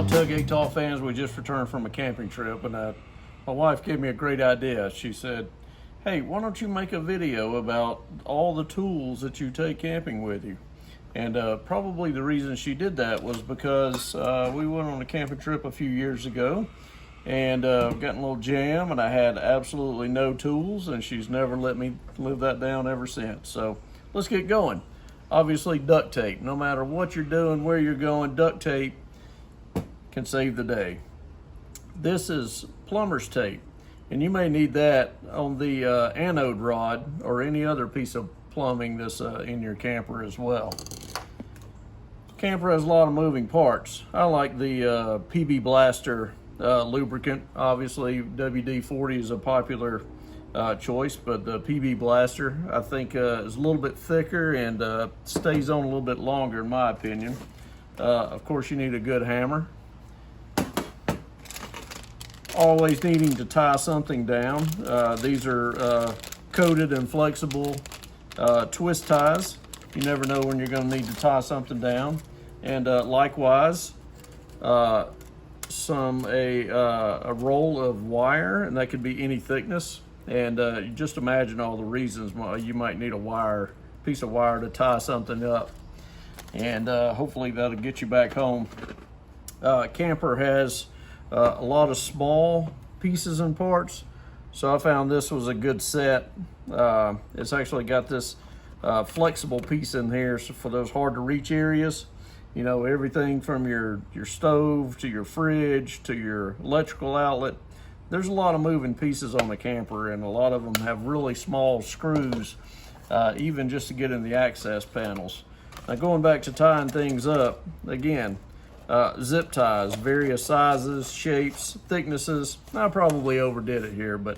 Tailgate Talk fans, we just returned from a camping trip, and my wife gave me a great idea. She said, hey, why don't you make a video about all the tools that you take camping with you? And probably the reason she did that was because we went on a camping trip a few years ago and got in a little jam, and I had absolutely no tools, and she's never let me live that down ever since. So let's get going. Obviously, duct tape. No matter what you're doing, where you're going, duct tape can save the day. This is plumber's tape, and you may need that on the anode rod or any other piece of plumbing that's in your camper as well. Camper has a lot of moving parts. I like the PB Blaster lubricant. Obviously, WD-40 is a popular choice, but the PB Blaster I think is a little bit thicker and stays on a little bit longer in my opinion. Of course, you need a good hammer. Always needing to tie something down. These are coated and flexible twist ties. You never know when you're going to need to tie something down. And likewise, a roll of wire, and that could be any thickness. And you just imagine all the reasons why you might need a piece of wire to tie something up. And hopefully that'll get you back home. Camper has a lot of small pieces and parts, so I found this was a good set. It's actually got this flexible piece in here for those hard to reach areas. You know, everything from your stove to your fridge to your electrical outlet. There's a lot of moving pieces on a camper, and a lot of them have really small screws, even just to get in the access panels. Now, going back to tying things up, again, zip ties, various sizes, shapes, thicknesses. I probably overdid it here, but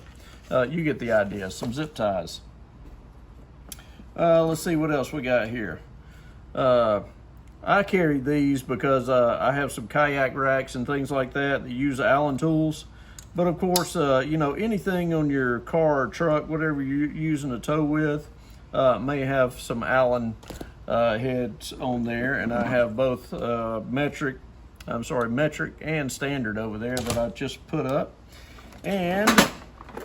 you get the idea. Some zip ties. Let's see what else we got here. I carry these because I have some kayak racks and things like that that use Allen tools. But of course, you know, anything on your car or truck, whatever you're using a tow with, may have some Allen heads on there, and I have both metric and standard over there that I just put up. And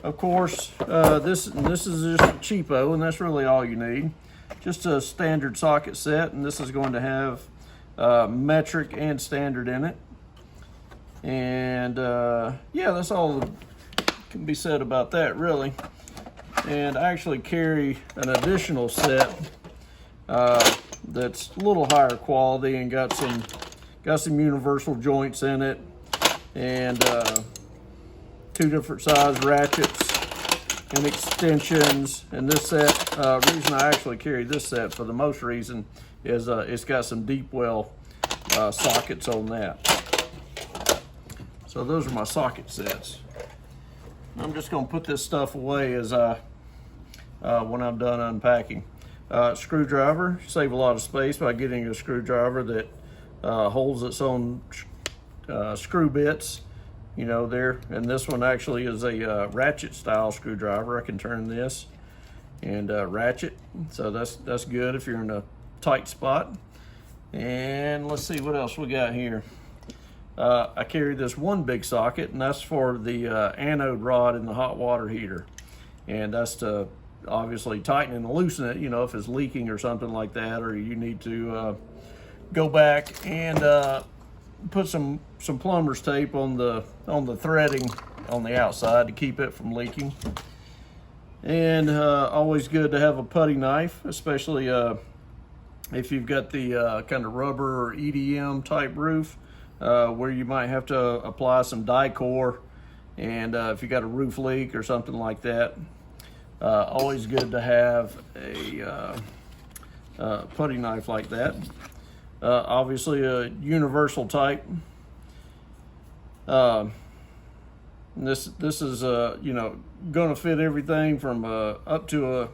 of course, this is just a cheapo, and that's really all you need. Just a standard socket set, and this is going to have metric and standard in it. And yeah, that's all that can be said about that, really. And I actually carry an additional set that's a little higher quality and got some universal joints in it, and 2 different size ratchets and extensions. And this set, reason I actually carry this set for the most reason is it's got some deep well sockets on that. So those are my socket sets. I'm just going to put this stuff away as when I'm done unpacking. Screwdriver, save a lot of space by getting a screwdriver that holds its own screw bits, you know, there. And this one actually is a ratchet style screwdriver. I can turn this and ratchet, so that's good if you're in a tight spot. And let's see what else we got here. I carry this one big socket, and that's for the anode rod in the hot water heater, and that's to obviously tighten and loosen it, you know, if it's leaking or something like that, or you need to go back and put some plumber's tape on the threading on the outside to keep it from leaking. And always good to have a putty knife, especially if you've got the kind of rubber or EDM type roof, where you might have to apply some Dicor, and if you got a roof leak or something like that, always good to have a putty knife like that. Obviously a universal type. This is you know, gonna fit everything from up to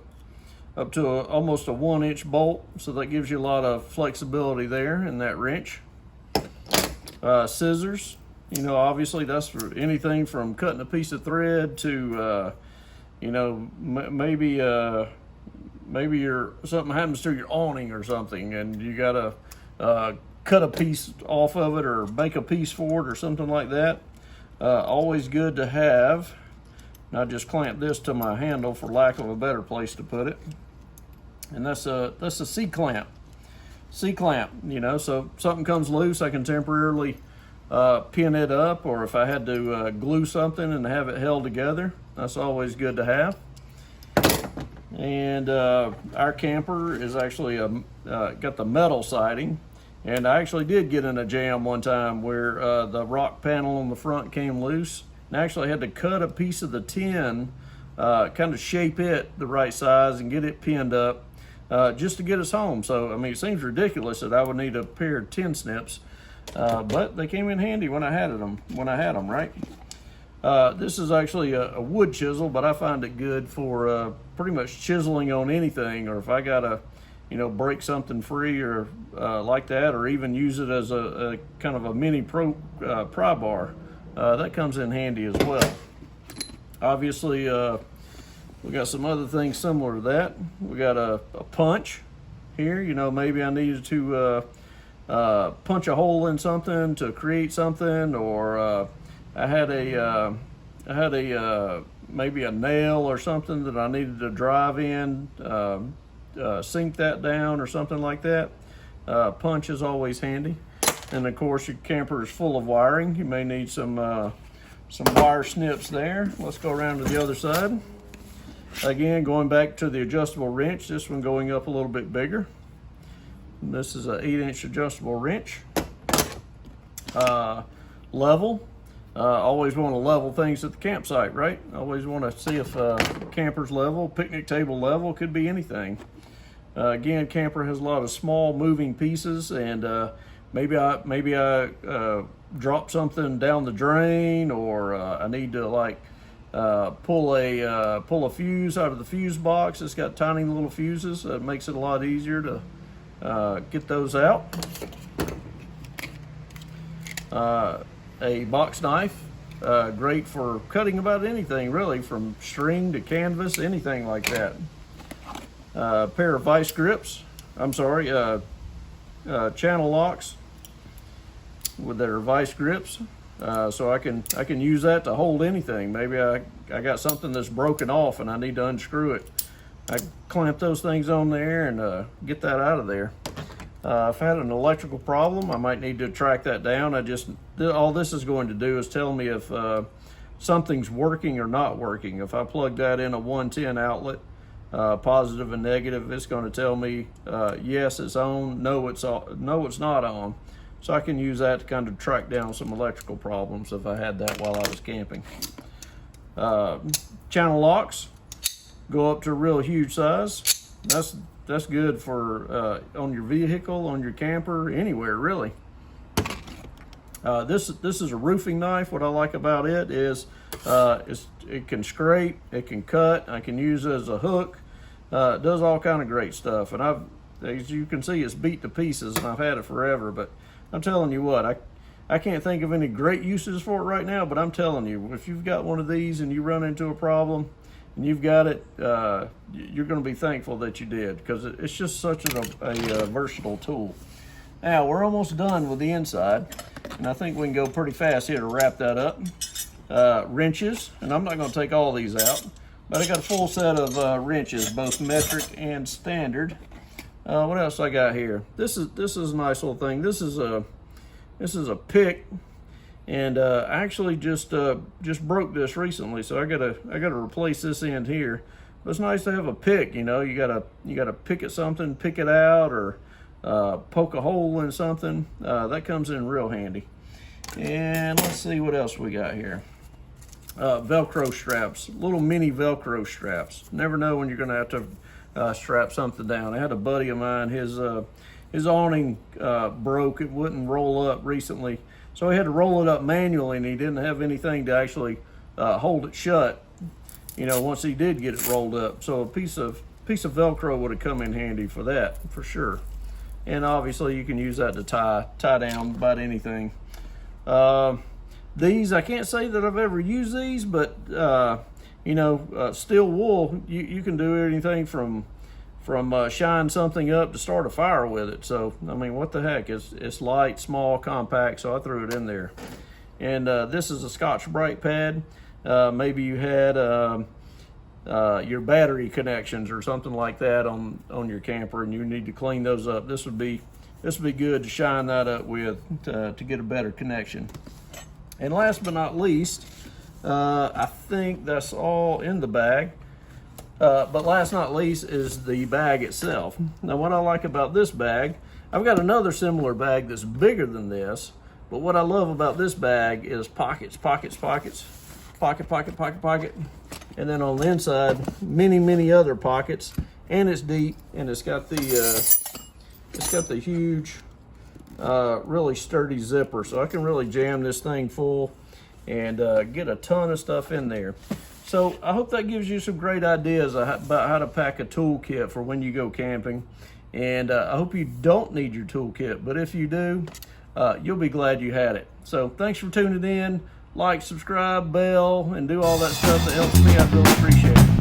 almost a 1-inch bolt, so that gives you a lot of flexibility there in that wrench. Scissors, you know, obviously that's for anything from cutting a piece of thread to you know, maybe something happens to your awning or something, and you gotta cut a piece off of it or make a piece for it or something like that. Always good to have. And I just clamp this to my handle for lack of a better place to put it. And that's a C-clamp. C-clamp, you know, so if something comes loose, I can temporarily pin it up, or if I had to glue something and have it held together, that's always good to have. And our camper is actually got the metal siding, and I actually did get in a jam one time where the rock panel on the front came loose, and I actually had to cut a piece of the tin, kind of shape it the right size and get it pinned up just to get us home. So I mean, it seems ridiculous that I would need a pair of tin snips, but they came in handy when I had them, right? This is actually a wood chisel, but I find it good for pretty much chiseling on anything, or if I gotta, you know, break something free or like that, or even use it as a kind of a mini pry bar. That comes in handy as well. Obviously, we got some other things similar to that. We got a punch here. You know, maybe I needed to punch a hole in something to create something, or I had maybe a nail or something that I needed to drive in, sink that down or something like that. Punch is always handy. And of course, your camper is full of wiring. You may need some wire snips there. Let's go around to the other side. Again, going back to the adjustable wrench, this one going up a little bit bigger. And this is an 8-inch adjustable wrench. Level. Always want to level things at the campsite, right? Always want to see if camper's level, picnic table level, could be anything. Again, camper has a lot of small moving pieces, and maybe I drop something down the drain, or I need to like pull a fuse out of the fuse box. It's got tiny little fuses. That makes it a lot easier to get those out. A box knife, great for cutting about anything really, from string to canvas, anything like that. A pair of vice grips, channel locks with their vice grips, so I can use that to hold anything. Maybe I got something that's broken off and I need to unscrew it. I clamp those things on there and get that out of there. If I had an electrical problem, I might need to track that down. All this is going to do is tell me if something's working or not working. If I plug that in a 110 outlet, positive and negative, it's going to tell me yes, it's on, no, it's not on. So I can use that to kind of track down some electrical problems if I had that while I was camping. Channel locks go up to a real huge size. That's good for on your vehicle, on your camper, anywhere really. This is a roofing knife. What I like about it is it can scrape, it can cut. I can use it as a hook. It does all kind of great stuff. And as you can see, it's beat to pieces, and I've had it forever. But I'm telling you what, I can't think of any great uses for it right now. But I'm telling you, if you've got one of these and you run into a problem, and you've got it, you're going to be thankful that you did, because it's just such a versatile tool. Now, we're almost done with the inside, and I think we can go pretty fast here to wrap that up. Wrenches, and I'm not going to take all these out, but I got a full set of wrenches, both metric and standard. What else I got here? This is a nice little thing. This is a pick. And I actually just broke this recently, so I gotta replace this end here. But it's nice to have a pick. You know, you gotta pick at something, pick it out, or poke a hole in something. That comes in real handy. And let's see what else we got here. Velcro straps, little mini Velcro straps. Never know when you're gonna have to strap something down. I had a buddy of mine, his awning broke. It wouldn't roll up recently. So he had to roll it up manually, and he didn't have anything to actually hold it shut, you know, once he did get it rolled up. So a piece of Velcro would have come in handy for that, for sure. And obviously you can use that to tie down about anything. These, I can't say that I've ever used these, but you know, steel wool, you can do anything from shine something up to start a fire with it. So, I mean, what the heck, it's light, small, compact, so I threw it in there. And this is a Scotch-Brite pad. Maybe you had your battery connections or something like that on your camper, and you need to clean those up. This would be good to shine that up with to get a better connection. And last but not least, I think that's all in the bag. But last not least is the bag itself. Now what I like about this bag, I've got another similar bag that's bigger than this, but what I love about this bag is pockets, pockets, pockets, pocket, pocket, pocket, pocket. And then on the inside, many, many other pockets, and it's deep, and it's got the huge, really sturdy zipper, so I can really jam this thing full and get a ton of stuff in there. So I hope that gives you some great ideas about how to pack a toolkit for when you go camping. And I hope you don't need your toolkit, but if you do, you'll be glad you had it. So thanks for tuning in. Like, subscribe, bell, and do all that stuff that helps me. I really appreciate it.